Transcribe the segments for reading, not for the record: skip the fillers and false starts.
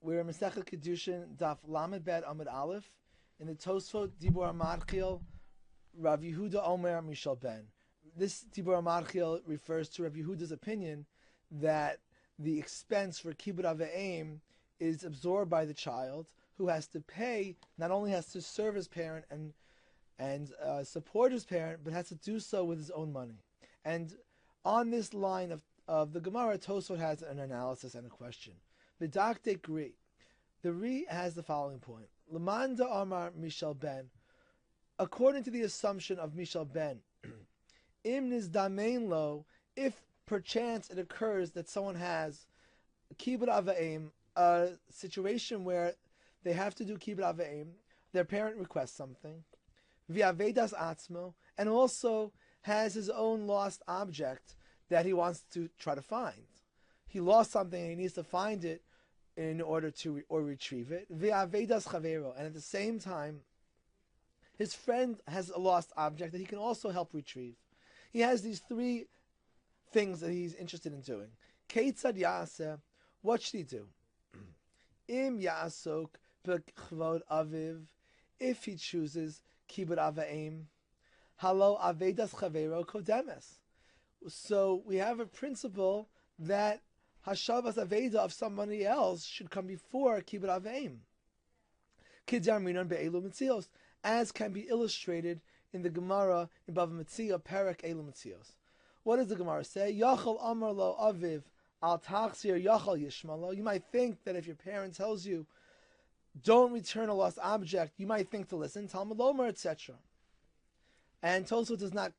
We're in Masechet Kiddushin, Daf Lamed Bet Amud Aleph, in the Tosfot Dibur Amarchil, Rav Yehuda Omer Mishel Ben. This Dibur Amarchil refers to Rav Yehuda's opinion that the expense for Kibbud Avayim is absorbed by the child, who has to pay, not only has to serve his parent and support his parent, but has to do so with his own money. And on this line of the Gemara, Tosfot has an analysis and a question. V'daktek Ri. The Ri has the following point. Lamanda Amar Mishel Ben. According to the assumption of Mishel Ben, Im nizdamein lo, if perchance it occurs that someone has Kibbud Avayim, a situation where they have to do Kibbud Avayim, their parent requests something, V'avedas atzmo, and also has his own lost object that he wants to try to find. He lost something and he needs to find it in order to retrieve it. V'avedas chavero, and at the same time, his friend has a lost object that he can also help retrieve. He has these three things that he's interested in doing. Keitzad ya'aseh, what should he do? Im ya'asok b'chvod aviv, if he chooses Kibbud Avayim, halo avedas chavero kodemes. So we have a principle that Hashavas Aveda of somebody else should come before Kibbud Avayim. Kidar minan be'elu mitzios, as can be illustrated in the Gemara in Bava Metzia, Perek Elu Mitzios. What does the Gemara say? Yachal amar lo aviv al tachzir yachal yishmalo. You might think that if your parent tells you, don't return a lost object, you might think to listen, Talmud Lomer, etc. And Tosfot does not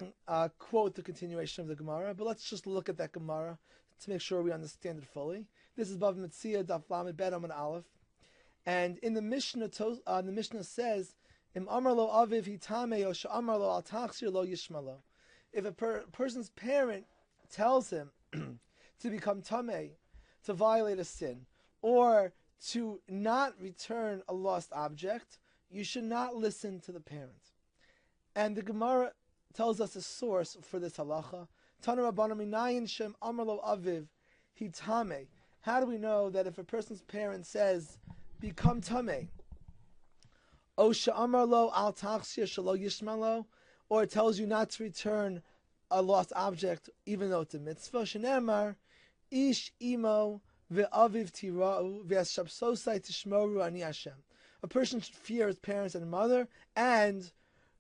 quote the continuation of the Gemara, but let's just look at that Gemara to make sure we understand it fully. This is Bava Metzia, Daf Lamed Bet Amud Aleph, and in the Mishnah, the Mishnah says, "Im amar lo aviv hitame o she'amar lo al tachzir lo yishmalo." If a person's parent tells him to become tamei, to violate a sin, or to not return a lost object, you should not listen to the parent. And the Gemara tells us a source for this halacha. Tana Rabbana minayin shem amar lo aviv hitame. How do we know that if a person's parent says, become tamei, o she'amar lo al tachzir shelo yishmalo, or it tells you not to return a lost object even though it's a mitzvah, shenemar ish imo ve'aviv tira'u ve'ashabsosai tishmoru ani Hashem. A person should fear his parents and mother and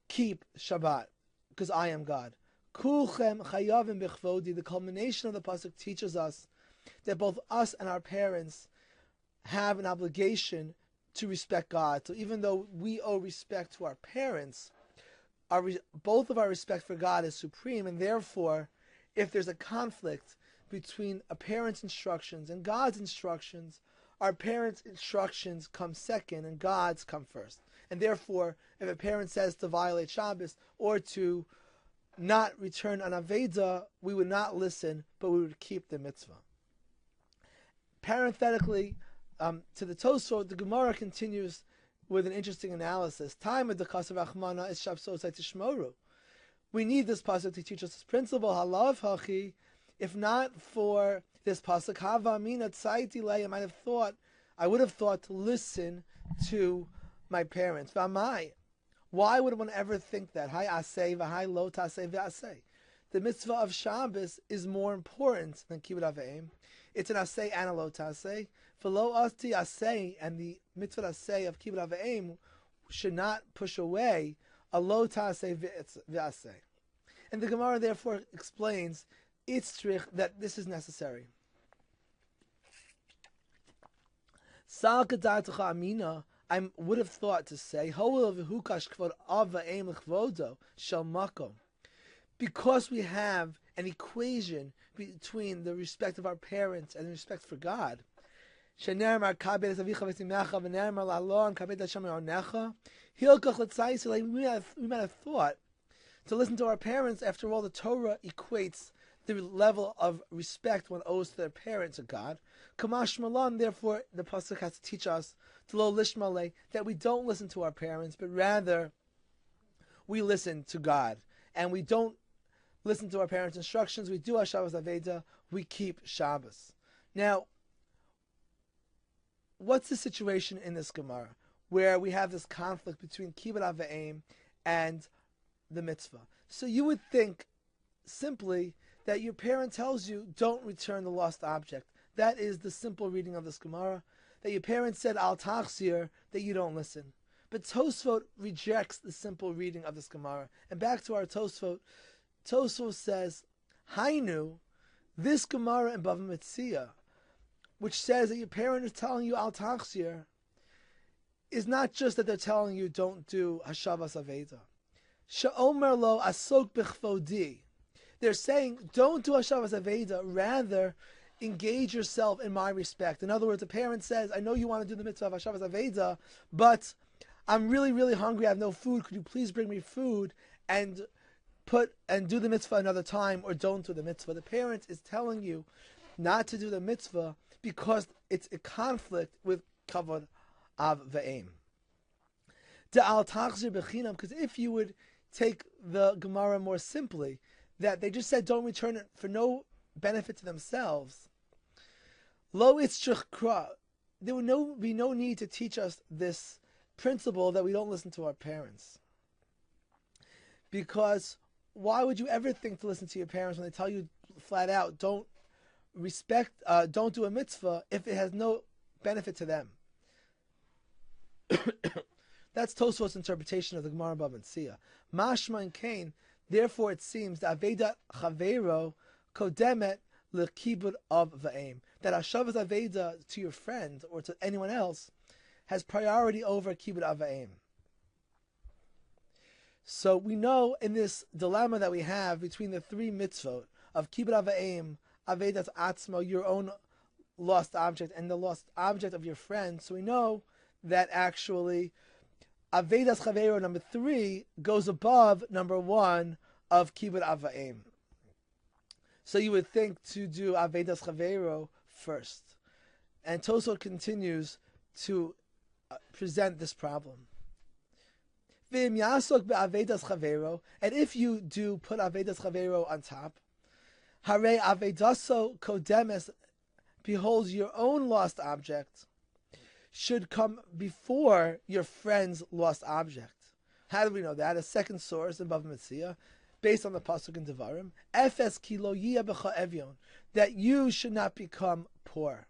keep Shabbat, because I am God. Kulchem chayavim bechvodi. The culmination of the pasuk teaches us that both us and our parents have an obligation to respect God. So even though we owe respect to our parents, both of our respect for God is supreme, and therefore, if there's a conflict between a parent's instructions and God's instructions, our parents' instructions come second and God's come first. And therefore, if a parent says to violate Shabbos or to not return an Aveda, we would not listen, but we would keep the mitzvah. Parenthetically, to the Tosfot, the Gemara continues with an interesting analysis. Time of the Kasav Achmana is Shabsosai Tishmoru. We need this pasuk to teach us this principle. Halav hachi. If not for this pasuk, Hava Mina Tzaiti Lei, I would have thought to listen to my parents. V'amai. Why would one ever think that? Hai asay v'hai lo tasay v'asay. The mitzvah of Shabbos is more important than Kibbud Avayim. It's an asay and a lo tasay. V'lo asti asay, and the mitzvah asay of Kibbud Avayim should not push away a lo tasay v'asay. And the Gemara therefore explains itzrich, that this is necessary. Sal kadartucha amina. I would have thought to say, because we have an equation between the respect of our parents and the respect for God. We might have thought to listen to our parents. After all, the Torah equates the level of respect one owes to their parents and God. Kamash Malan, therefore, the pasuk has to teach us to lo lishmale, that we don't listen to our parents, but rather we listen to God, and we don't listen to our parents' instructions. We do our Shabbos Aveda. We keep Shabbos. Now, what's the situation in this Gemara where we have this conflict between kibbud av v'em and the mitzvah? So you would think simply that your parent tells you don't return the lost object. That is the simple reading of this Gemara. That your parent said al tachzir, that you don't listen. But Tosfot rejects the simple reading of this Gemara. And back to our Tosfot, Tosfot says, Hainu, this Gemara in Bava Metzia, which says that your parent is telling you al tachzir, is not just that they're telling you don't do hashavas aveda. She'omer lo asok b'chvodi. They're saying don't do hashavas aveda, rather engage yourself in my respect. In other words, a parent says, I know you want to do the mitzvah of hashavas aveda, but I'm really, really hungry, I have no food, could you please bring me food and do the mitzvah another time, or don't do the mitzvah. The parent is telling you not to do the mitzvah because it's a conflict with kavod av v'em. De'al tachzir b'chinam, because if you would take the Gemara more simply, that they just said don't return it for no benefit to themselves, lo itzchich kra, there would be no need to teach us this principle that we don't listen to our parents. Because why would you ever think to listen to your parents when they tell you flat out don't do a mitzvah if it has no benefit to them? That's Tosfot's interpretation of the Gemara Bava Metzia. Mashma and Cain, therefore it seems that Aveda Chaveiro Kodemet Lekibud of Va'im, that Hashavas Aveda to your friend or to anyone else has priority over Kibud Ava'im. So we know in this dilemma that we have between the three mitzvot of Kibud Ava'im, Avedas Atzmo, your own lost object, and the lost object of your friend, so we know that actually Avedas Chaveiro number 3 goes above number 1 of Kibud Ava'im. So you would think to do Avedas Chaveiro first. And Tosfot continues to present this problem. And if you do put Avedas Chaveiro on top, Hare Avedaso Kodemes, behold, your own lost object should come before your friend's lost object. How do we know that? A second source in Bava Metzia, based on the pasuk in Devarim, Efes ki lo yiyeh b'cha evyon, that you should not become poor.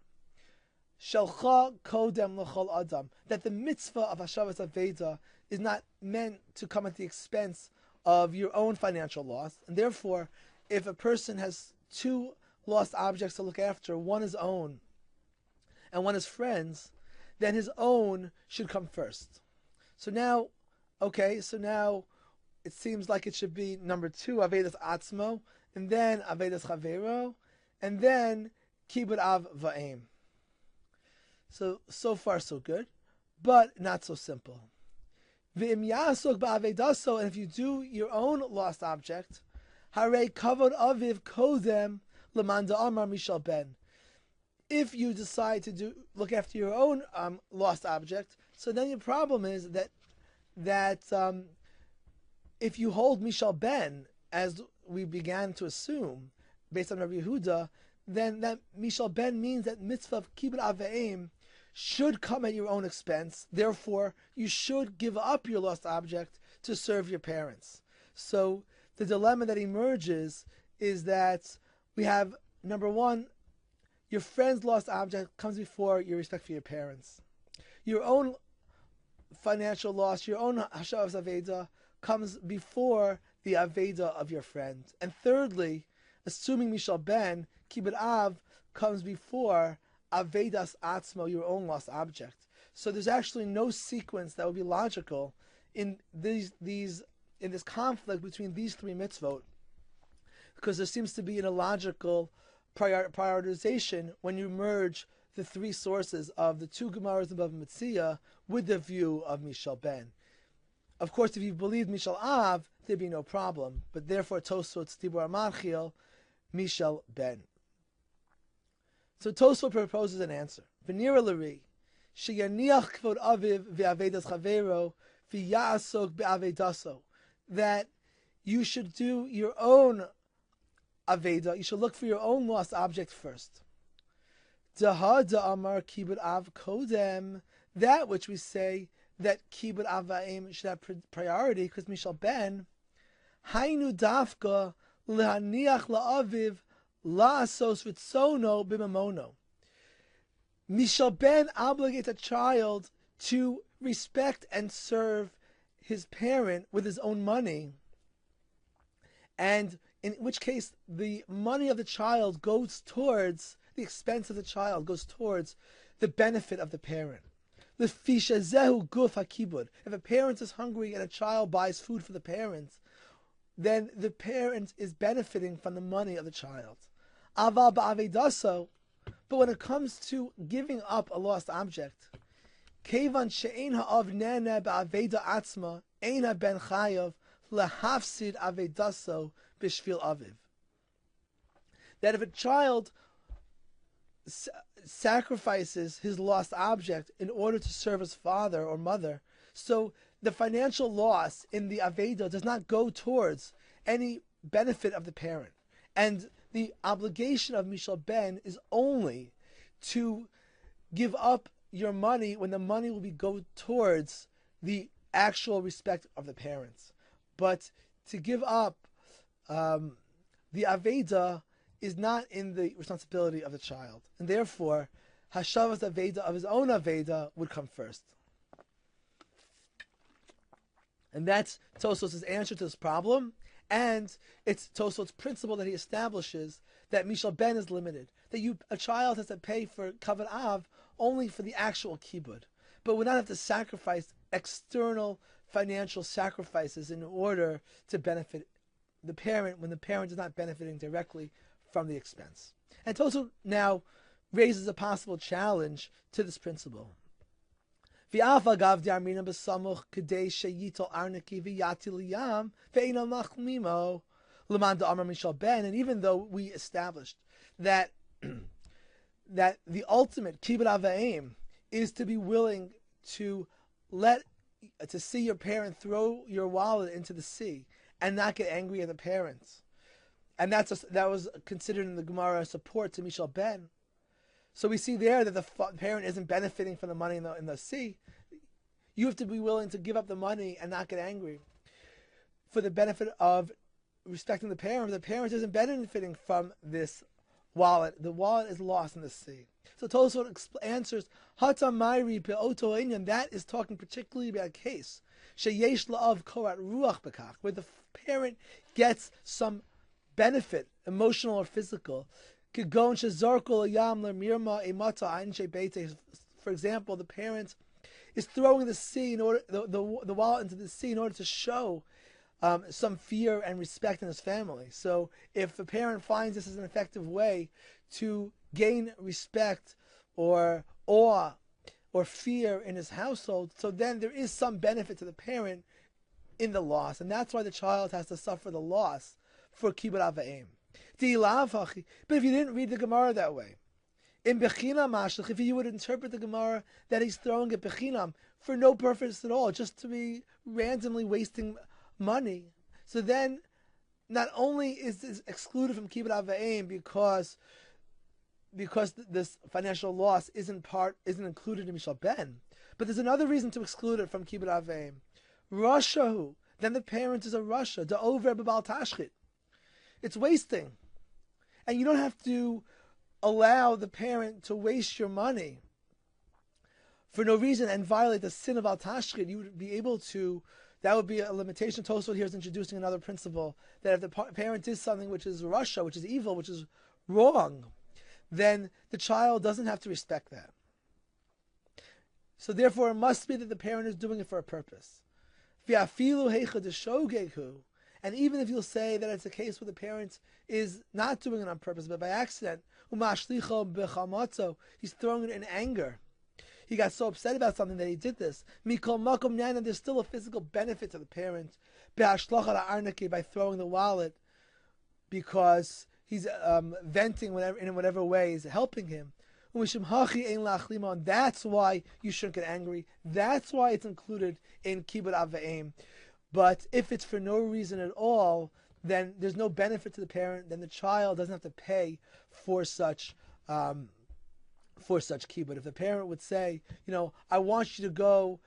Shelcha kodem l'chol adam, that the mitzvah of Hashavas Aveda is not meant to come at the expense of your own financial loss, and therefore, if a person has two lost objects to look after, one is own and one is friends, then his own should come first. So now it seems like it should be number 2, Avedas Atzmo, and then Avedas Chaveiro, and then Kibud Av Va'im. So far so good, but not so simple. V'im Yasok Ba'avedaso, and if you do your own lost object, Hare Kavod Aviv Kodem L'man Da'amar Mishel Ben. If you decide to look after your own lost object, so then your problem is that if you hold Mishel Ben, as we began to assume, based on Rabbi Yehuda, then that Mishel Ben means that mitzvah of Kibud Ava'im should come at your own expense. Therefore, you should give up your lost object to serve your parents. So the dilemma that emerges is that we have, number 1, your friend's lost object comes before your respect for your parents. Your own financial loss, your own Hashavas Aveda, comes before the Aveda of your friend. And thirdly, assuming Mishel Ben, Kibud Av comes before Avedas Atzmo, your own lost object. So there's actually no sequence that would be logical in this conflict between these three mitzvot, because there seems to be an illogical prioritization when you merge the three sources of the two Gemaras above Metzia with the view of Mishel Ben. Of course, if you believed Mishel Av, there'd be no problem, but therefore Tosfot Dibur Marchiel, Mishel Ben. So Tosfot proposes an answer. V'nira l'ri, sheyaniach kvod aviv ve'avedas chaveiro v'ya'asok be'avedaso, that you should do your own aveda, you should look for your own lost object first. Dahada Amar Kibud Av Kodem, that which we say that Kibud Av Va'im should have priority, because Mishel Ben, Hainu Dafka Lehaniach La'aviv La'asos Ritzono Bimamono. Mishel Ben obligates a child to respect and serve his parent with his own money, and in which case the money of the child goes towards the expense of the child, goes towards the benefit of the parent. Lefishazehu guf hakibud. If a parent is hungry and a child buys food for the parents, then the parent is benefiting from the money of the child. Aval ba'avedaso, but when it comes to giving up a lost object, kevan she'ein ha'av nene ba'aveda atzma, ein ha'ben chayav lehafsid avedaso b'shvil aviv. That if a child sacrifices his lost object in order to serve his father or mother, so the financial loss in the Aveda does not go towards any benefit of the parent. And the obligation of Mishel Ben is only to give up your money when the money will go towards the actual respect of the parents. But to give up the Aveda is not in the responsibility of the child. And therefore, Hashavas Aveda of his own Aveda would come first. And that's Tosfot's answer to this problem. And it's Tosfot's principle that he establishes that Mishel Ben is limited. That a child has to pay for Kavod Av only for the actual kibbud, but would not have to sacrifice external financial sacrifices in order to benefit the parent when the parent is not benefiting directly from the expense. And Tosfot now raises a possible challenge to this principle. And even though we established that that the ultimate kibbud avayim is to be willing to see your parent throw your wallet into the sea and not get angry at the parents, and that was considered in the Gemara support to Mishel Ben. So we see there that the parent isn't benefiting from the money in the sea. You have to be willing to give up the money and not get angry for the benefit of respecting the parent. The parent isn't benefiting from this wallet. The wallet is lost in the sea. So Tosfot answers, Hatamayri pe'oto inyan, that is talking particularly about a case sheyesh la'av korat ruach bekach, where the parent gets some benefit, emotional or physical. For example, the parent is throwing the sea the wallet into the sea in order to show some fear and respect in his family. So if the parent finds this as an effective way to gain respect or awe or fear in his household, so then there is some benefit to the parent in the loss, and that's why the child has to suffer the loss for kibbud avayim. But if you didn't read the Gemara that way, in Bechinam Mashlach, if you would interpret the Gemara that he's throwing at Bechinam for no purpose at all, just to be randomly wasting money, so then not only is this excluded from kibbud avayim because this financial loss isn't included in Mishel Ben, but there's another reason to exclude it from kibbud avayim. Rashahu, then the parent is a rasha, the over b'bal tashchit. It's wasting. And you don't have to allow the parent to waste your money for no reason and violate the sin of al tashchit. You would be able to, that would be a limitation. Tosfot here is introducing another principle, that if the parent did something which is rasha, which is evil, which is wrong, then the child doesn't have to respect that. So therefore it must be that the parent is doing it for a purpose. And even if you'll say that it's a case where the parent is not doing it on purpose, but by accident, he's throwing it in anger. He got so upset about something that he did this. And there's still a physical benefit to the parent by throwing the wallet, because he's venting in whatever way is helping him. And that's why you shouldn't get angry. That's why it's included in kibbud avayim. But if it's for no reason at all, then there's no benefit to the parent. Then the child doesn't have to pay for such for such kibbud. If the parent would say, I want you to go,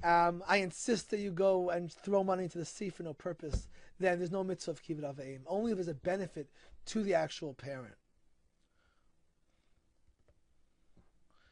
I insist that you go and throw money into the sea for no purpose, then there's no mitzvah of kibbud av v'em. Only if there's a benefit to the actual parent.